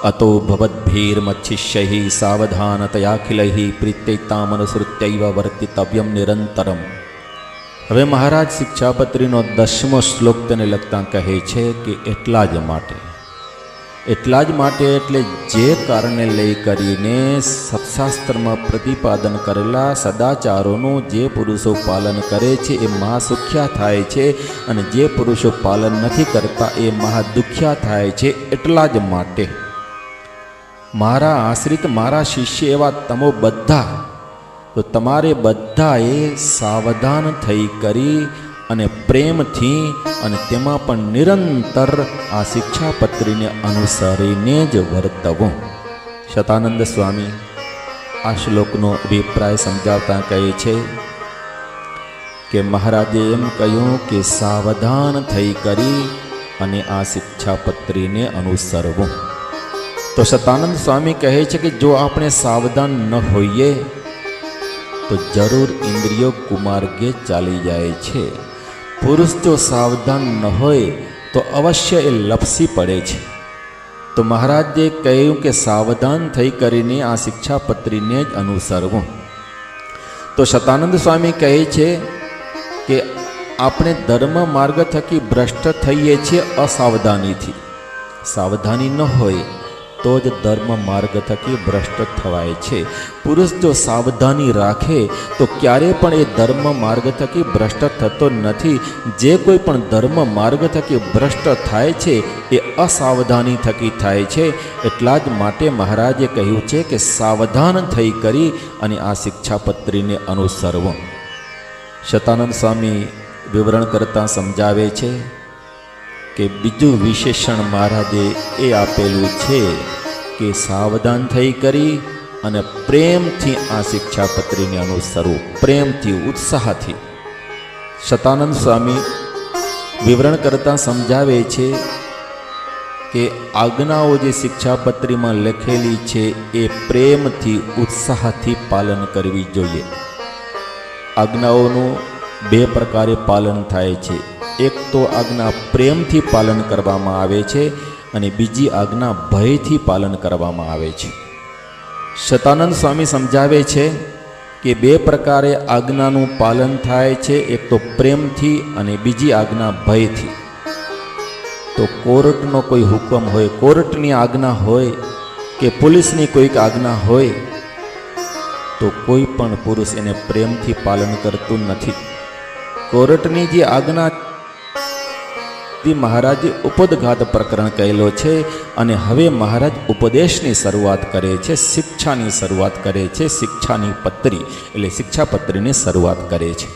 अतो भवद्भिर्मच्छिष्यैः सावधानतयाखिलैः प्रीत्यैतामनुसृत्यैव वर्तितव्यं निरंतरम। હવે મહારાજ શિક્ષાપત્રીનો 10મો શ્લોક તેને લગતા કહે છે કે એટલા જ માટે એટલે જે કારણે લઈ કરીને સત્શાસ્ત્રમાં પ્રતિપાદન કરેલા સદાચારોનું જે પુરુષો પાલન કરે છે એ મહાસુખ્યા થાય છે, અને જે પુરુષો પાલન નથી કરતા એ મહાદુખ્યા થાય છે। એટલા જ માટે મારા આશ્રિત મારા શિષ્ય એવા તમો બધા, તો તમારે બધાએ સાવધાન થઈ કરી અને પ્રેમથી અને તેમાં પણ નિરંતર આ શિક્ષાપત્રીને અનુસરીને જ વર્તવું। શતાનંદ સ્વામી આ શ્લોકનો અભિપ્રાય સમજાવતા કહે છે કે મહારાજે એમ કહ્યું કે સાવધાન થઈ કરી અને આ શિક્ષાપત્રીને અનુસરવું। તો શતાનંદ સ્વામી કહે છે કે જો આપણે સાવધાન ન હોઈએ તો જરૂર ઇન્દ્રિયો કુમાર્ગે ચાલી જાય છે। પુરુષ જો સાવધાન ન હોય તો અવશ્ય એ લપસી પડે છે। તો મહારાજે કહ્યું કે સાવધાન થઈ કરીને આ શિક્ષાપત્રીને જ અનુસરવું। તો શતાનંદ સ્વામી કહે છે કે આપણે ધર્મ માર્ગ થકી ભ્રષ્ટ થઈએ છીએ અસાવધાનીથી। સાવધાની ન હોય તો જ ધર્મ માર્ગ થકી ભ્રષ્ટ થવાય છે। પુરુષ જો સાવધાની રાખે તો ક્યારે પણ એ ધર્મ માર્ગ થકી ભ્રષ્ટ થતો નથી। જે કોઈ પણ ધર્મ માર્ગ થકી ભ્રષ્ટ થાય છે એ અસાવધાની થકી થાય છે। એટલા જ માટે મહારાજે કહ્યું છે કે સાવધાન થઈ કરી અને આ શિક્ષાપત્રીને અનુસરવું। શતાનંદ સ્વામી વિવરણ કરતા સમજાવે છે કે બીજું વિશેષણ મહારાજે એ આપેલું છે કે સાવધાન થઈ કરી અને પ્રેમથી આ શિક્ષાપત્રીને અનુસરવું, પ્રેમથી, ઉત્સાહથી। શતાનંદ સ્વામી વિવરણ કરતા સમજાવે છે કે આજ્ઞાઓ જે શિક્ષાપત્રીમાં લખેલી છે એ પ્રેમથી, ઉત્સાહથી પાલન કરવી જોઈએ। આજ્ઞાઓનું બે પ્રકારે પાલન થાય છે। એક તો આજ્ઞા પ્રેમથી પાલન કરવામાં આવે છે અને બીજી આજ્ઞા ભયથી પાલન કરવામાં આવે છે। શતાનંદ સ્વામી સમજાવે છે કે બે પ્રકારે આજ્ઞાનું પાલન થાય છે, એક તો પ્રેમથી અને બીજી આજ્ઞા ભયથી। તો કોર્ટનો કોઈ હુકમ હોય, કોર્ટની આજ્ઞા હોય કે પોલીસની કોઈક આજ્ઞા હોય તો કોઈ પણ પુરુષ એને પ્રેમથી પાલન કરતું નથી। કોર્ટની જે આજ્ઞા મહારાજે ઉપોદઘાત પ્રકરણ કહેલો છે, અને હવે મહારાજ ઉપદેશની શરૂઆત કરે છે, શિક્ષાની શરૂઆત કરે છે। શિક્ષાની પત્રી એટલે શિક્ષાપત્રીની શરૂઆત કરે છે।